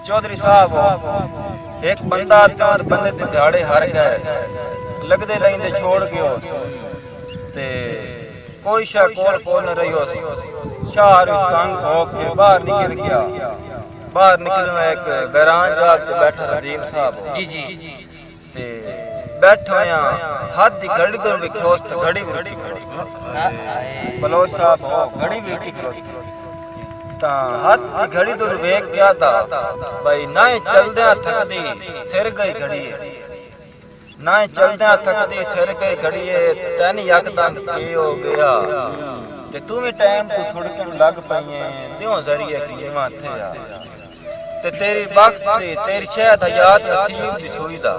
चौधरी साहब एक बंदा और बंदे दे दिहाड़े हार गए लगदे लेंदे छोड़ गयो ते कोई शा कोल न रहियो शहर तंग हो के बाहर निकल गया। बाहर निकल में एक बैरान जाके बैठा रदीम साहब जी जी ते बैठो यहाँ हाथ दी घड़ी तो विख्योस तो घड़ी बलोच साहब हो घड़ी भी ता हाथ दी घड़ी तो वेख क्या था भाई ना चलदे थकदी सिर गई घड़ी है ना चलदे थकदी सिर गई घड़ी है तैन यकदम के हो गया ते तू भी टाइम तो थोड़ी तुम लग पई है दियो जरिए कि इमा थे ते तेरी वक्त तेरी शायद हयात नसीब दी सुईदा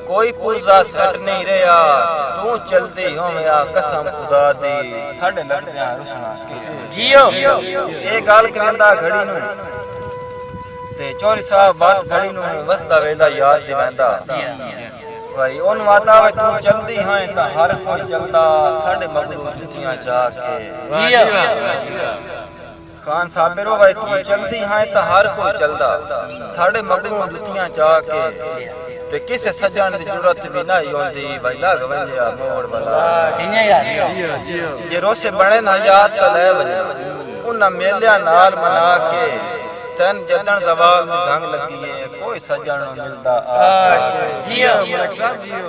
कोई पुरजा सट नहीं रहा तू चलदी हो या कसम खुदा दी साडे लड़दे रुसना जियो ए गल करंदा घड़ी नु ते चौधरी साहब बात घड़ी नु वसदा वेंदा याद दिवांदा भाई ओन वादा वे तू चलदी है ता हर कोई चलदा साडे मगरू जुतियां जाके जियो खान साबिरो भाई तू चलदी है ता हर कोई चलदा साडे मगरू जुतियां जाके ते किसे सजन दी जरूरत भी नहीं होंदी भाई लाग वंजिया मोड़ वाला इने यार जे रोसे बने ना याद तो ले वने उन मेलिया नाल मना के तन जदन जवाल में जंग लगी है कोई सजन मिलदा आ जियो मलक साहब जियो।